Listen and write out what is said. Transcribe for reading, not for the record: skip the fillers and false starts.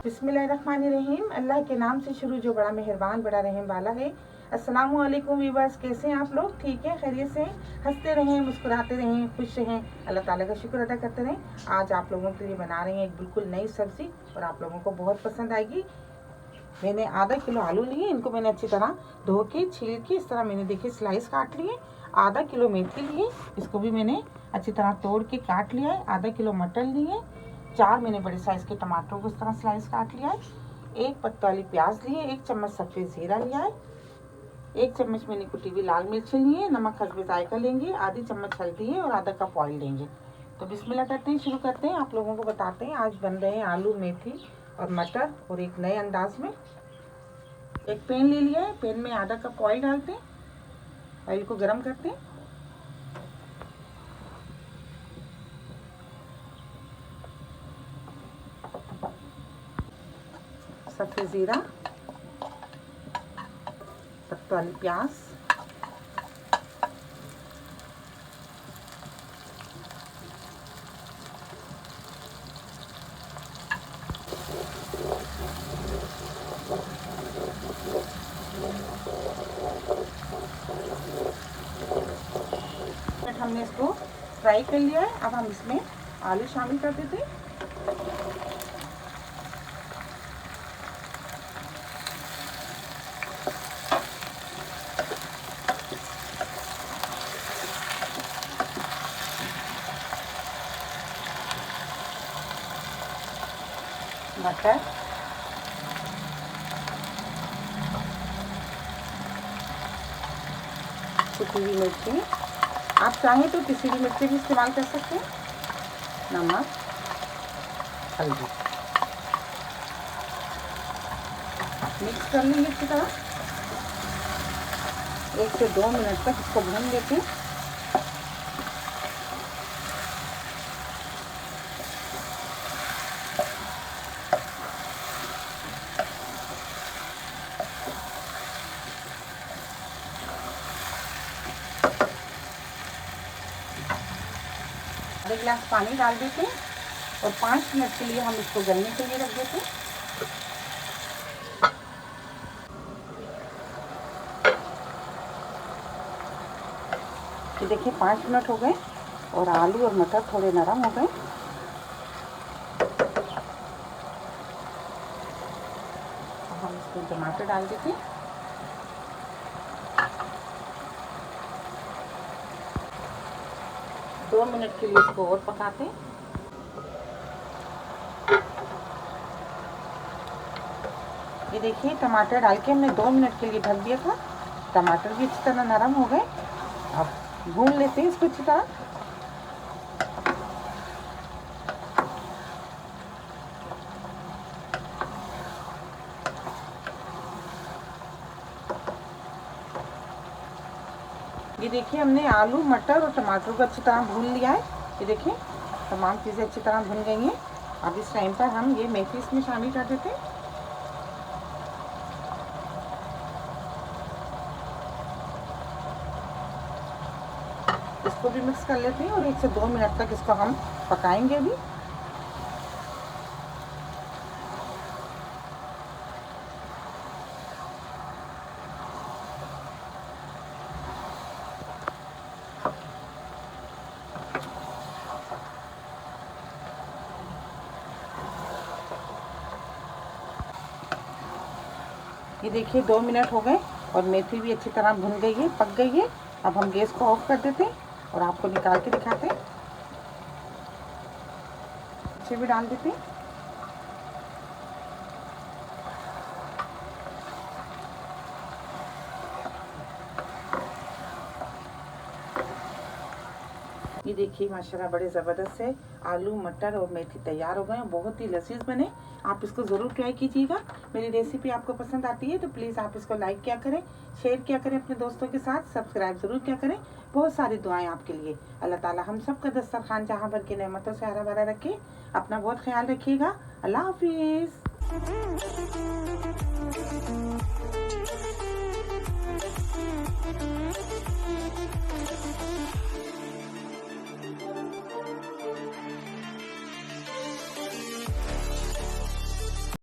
बिस्मिल्लाहिर्रहमानिर्रहीम। अल्लाह के नाम से शुरू जो बड़ा मेहरबान बड़ा रहम वाला है। अस्सलामु अलैकुम वीवर्स, कैसे हैं आप लोग? ठीक है, खैरियत से? हंसते रहें, मुस्कुराते रहें, खुश रहें, अल्लाह ताला का शुक्र अदा करते रहें। आज आप लोगों के लिए बना रहे हैं एक बिल्कुल नई सब्ज़ी और आप लोगों को बहुत पसंद आएगी। मैंने आधा किलो आलू लिए, इनको मैंने अच्छी तरह धो के छील के इस तरह मैंने देखिए स्लाइस काट लिए। आधा किलो मेथी लिए, इसको भी मैंने अच्छी तरह तोड़ के काट लिया है। आधा किलो मटर लिए, 4 मैंने बड़े साइज़ के टमाटर को इस तरह स्लाइस काट लिया है। 1 पत्ता वाली प्याज लिए, 1 चम्मच सफ़ेद ज़ीरा लिया है, 1 चम्मच मैंने कुटी हुई लाल मिर्च ली है, नमक हस्बे जायका लेंगे, आधी चम्मच हल्दी है और आधा कप ऑयल लेंगे। तो बिस्मिल्लाह करते हैं, शुरू करते हैं। आप लोगों को बताते हैं आज बन रहे हैं आलू मेथी और मटर और एक नए अंदाज में। एक पैन ले लिया है, पैन में आधा कप ऑयल डालते हैं, ऑयल को गर्म करते हैं। सफ़ेद ज़ीरा, पत्ता वाली प्याज, हमने इसको फ्राई कर लिया है। अब हम इसमें आलू शामिल कर देते हैं। मटर, कुटी हुई मिर्ची, आप चाहें तो किसी भी मिर्ची भी इस्तेमाल कर सकते हैं, नमक, हल्दी, मिक्स कर लेंगे अच्छी तरह। 1 से 2 मिनट तक इसको भून लेते हैं। आधा गिलास पानी डाल देते हैं और 5 मिनट के लिए हम इसको गलने के लिए रख देते हैं। ये देखिए 5 मिनट हो गए और आलू और मटर थोड़े नरम हो गए। अब हम इसमें टमाटर डाल देते हैं। दो मिनट के लिए इसको और पकाते हैं। ये देखिए टमाटर डाल के हमने 2 मिनट के लिए ढक दिया था। टमाटर भी अच्छी तरह नरम हो गए। अब भून लेते हैं इसको अच्छी तरह। ये देखिए हमने आलू मटर और टमाटर को अच्छी तरह भून लिया है। ये देखिए तमाम चीज़ें अच्छी तरह भुन गई हैं। अब इस टाइम पर हम ये मेथी इसमें शामिल कर देते हैं। इसको भी मिक्स कर लेते हैं और 1 से 2 मिनट तक इसको हम पकाएंगे भी। ये देखिए 2 मिनट हो गए और मेथी भी अच्छी तरह भुन गई है, पक गई है। अब हम गैस को ऑफ कर देते हैं और आपको निकाल के दिखाते हैं। अच्छे भी डाल देते हैं। ये देखिए माशाल्लाह बड़े ज़बरदस्त है आलू मटर और मेथी तैयार हो गए हैं। बहुत ही लजीज बने। आप इसको ज़रूर ट्राई कीजिएगा। मेरी रेसिपी आपको पसंद आती है तो प्लीज़ आप इसको लाइक किया करें, शेयर किया करें अपने दोस्तों के साथ, सब्सक्राइब ज़रूर किया करें। बहुत सारी दुआएं आपके लिए। अल्लाह ताला हम सब का दस्तरखान जहाँ भर की नेमतों से हरा भरा रखे। अपना बहुत ख्याल रखिएगा। अल्लाह हाफिज़।